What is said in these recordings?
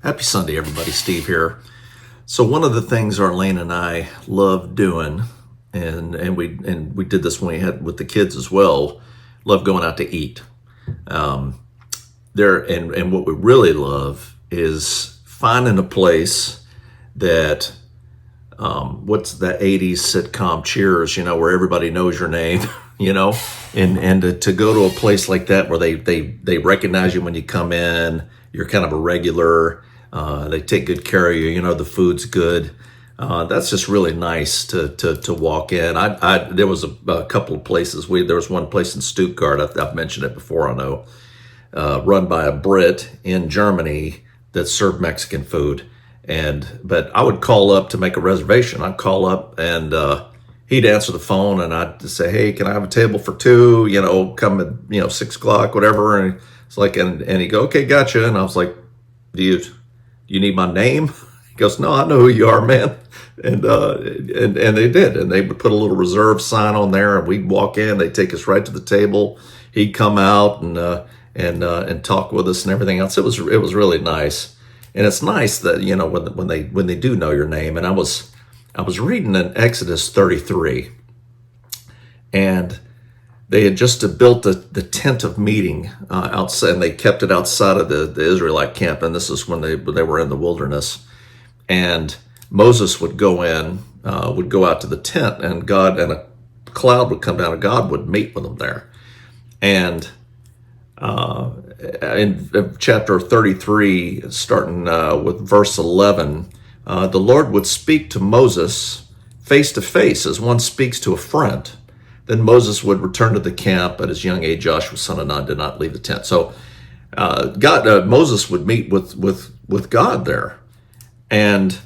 Happy Sunday, everybody. Steve here. So one of the things Arlene and I love doing, and we did this when we had with the kids as well, love going out to eat. And what we really love is finding a place that what's that '80s sitcom Cheers, where everybody knows your name, and to go to a place like that where they recognize you when you come in, you're kind of a regular. They take good care of you. The food's good. That's just really nice to walk in. There was a couple of places. There was one place in Stuttgart. I've mentioned it before. I know, run by a Brit in Germany that served Mexican food. But I would call up to make a reservation. I'd call up and he'd answer the phone, and I'd just say, "Hey, can I have a table for two? Come at 6 o'clock, whatever." And it's like, and he'd go, "Okay, gotcha." And I was like, "Do you need my name?" He goes, "No, I know who you are, man." And they did, and they would put a little reserve sign on there, and we'd walk in. They'd take us right to the table. He'd come out and talk with us and everything else. It was really nice, and it's nice that when they do know your name. And I was reading in Exodus 33, and they had just built the tent of meeting outside, and they kept it outside of the Israelite camp. And this is when they were in the wilderness. And Moses would go out to the tent, and a cloud would come down, and God would meet with them there. And in chapter 33, starting with verse 11, the Lord would speak to Moses face to face as one speaks to a friend. Then Moses would return to the camp. At his young age, Joshua, son of Nun, did not leave the tent. So Moses would meet with God there. And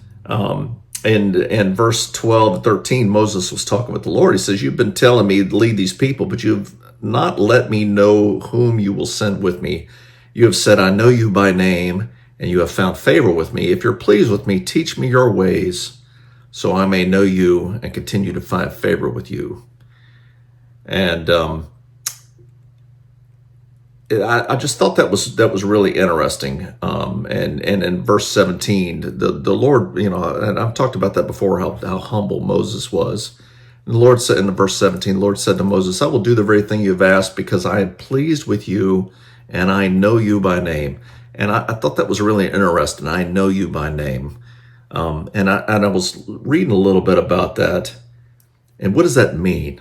in verse 12 and 13, Moses was talking with the Lord. He says, "You've been telling me to lead these people, but you've not let me know whom you will send with me. You have said, I know you by name, and you have found favor with me. If you're pleased with me, teach me your ways, so I may know you and continue to find favor with you." And I just thought that was really interesting. And in verse 17, the Lord, and I've talked about that before, how humble Moses was. And the Lord said in verse 17, the Lord said to Moses, "I will do the very thing you have asked, because I am pleased with you, and I know you by name." And I thought that was really interesting. I know you by name. And I was reading a little bit about that. And what does that mean?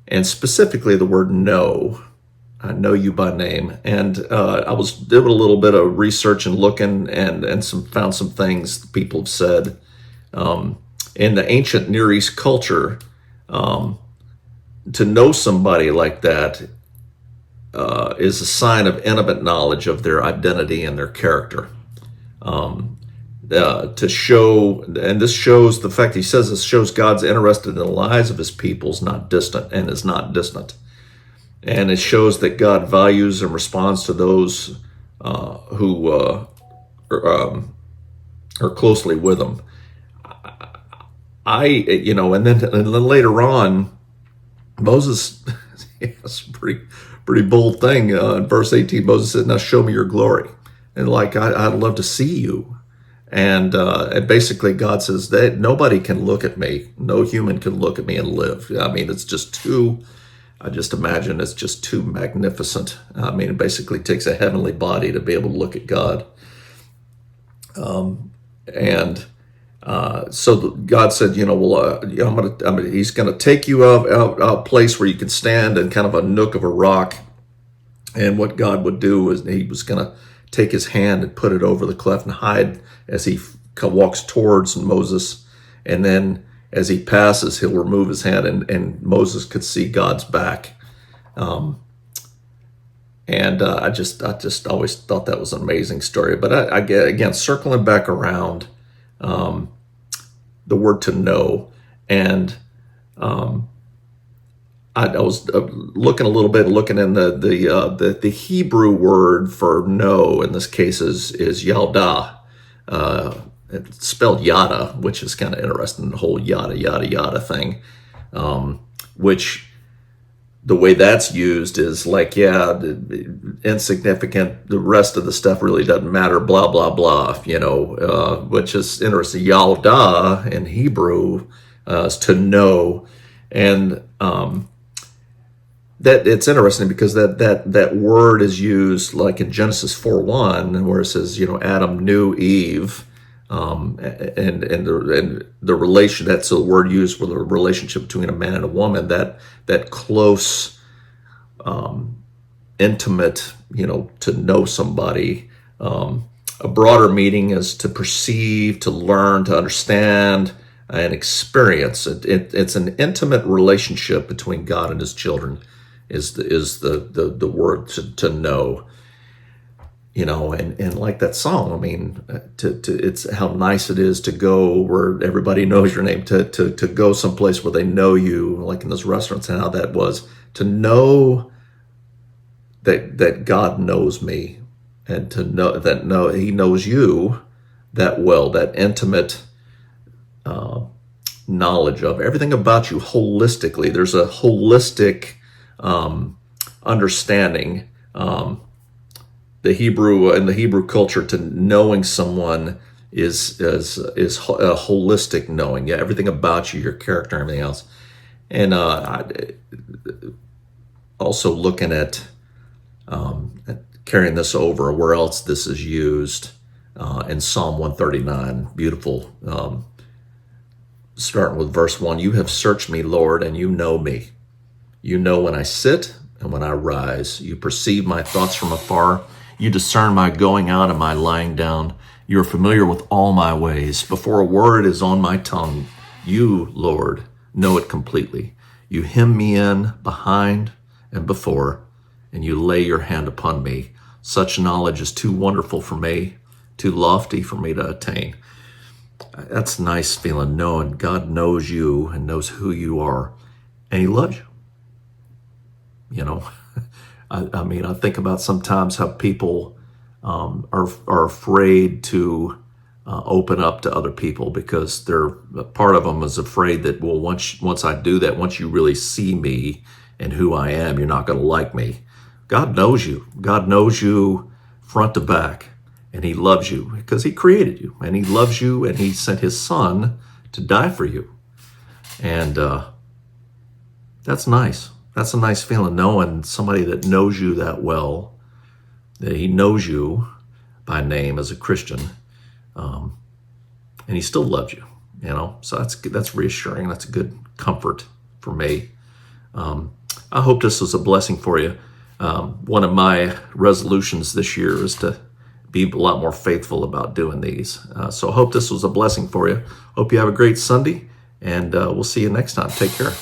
And specifically the word know. I know you by name. And I was doing a little bit of research and looking, and found some things people have said. In the ancient Near East culture, to know somebody like that is a sign of intimate knowledge of their identity and their character. To show, and this shows the fact he says this shows God's interested in the lives of his people is not distant. And it shows that God values and responds to those who are closely with him. And then later on, Moses, it's a pretty bold thing. In verse 18, Moses said, "Now show me your glory." And I'd love to see you. And basically God says that nobody can look at me. No human can look at me and live. I mean, it's just I just imagine it's just too magnificent. I mean, it basically takes a heavenly body to be able to look at God. So God said, he's going to take you out a place where you can stand in kind of a nook of a rock. And what God would do is he was going to take his hand and put it over the cleft and hide as he walks towards Moses. And then as he passes, he'll remove his hand, and Moses could see God's back. I just always thought that was an amazing story. But again, circling back around, the word to know, and I was looking in the Hebrew word for know in this case is yalda. It's spelled yada, which is kind of interesting, the whole yada, yada, yada thing, which the way that's used is like, yeah, insignificant. The rest of the stuff really doesn't matter. Blah blah blah. Which is interesting. Yalda in Hebrew is to know, and that it's interesting because that word is used like in Genesis 4:1, where it says, Adam knew Eve. And the relation, that's a word used for the relationship between a man and a woman, that close, intimate, to know somebody. A broader meaning is to perceive, to learn, to understand, and experience. It's an intimate relationship between God and his children is the word to know. And like that song, I mean, it's how nice it is to go where everybody knows your name, to go someplace where they know you, like in those restaurants, and how that was to know that God knows me, and to know that he knows you that well, that intimate knowledge of everything about you holistically. There's a holistic understanding. The Hebrew culture, to knowing someone is a holistic knowing. Yeah, everything about you, your character, and everything else. And also looking at carrying this over, where else this is used in Psalm 139. Beautiful. Starting with verse 1, you have searched me, Lord, and you know me. You know when I sit and when I rise. You perceive my thoughts from afar. You discern my going out and my lying down. You are familiar with all my ways. Before a word is on my tongue, you, Lord, know it completely. You hem me in behind and before, and you lay your hand upon me. Such knowledge is too wonderful for me, too lofty for me to attain. That's a nice feeling, knowing God knows you and knows who you are, and he loves you. I mean, I think about sometimes how people are afraid to open up to other people because part of them is afraid that, well, once I do that, once you really see me and who I am, you're not going to like me. God knows you. God knows you front to back, and he loves you because he created you, and he loves you, and he sent his son to die for you. And that's nice. That's a nice feeling, knowing somebody that knows you that well, that he knows you by name as a Christian, and he still loves you. So that's reassuring. That's a good comfort for me. I hope this was a blessing for you. One of my resolutions this year is to be a lot more faithful about doing these. So I hope this was a blessing for you. Hope you have a great Sunday, and we'll see you next time. Take care.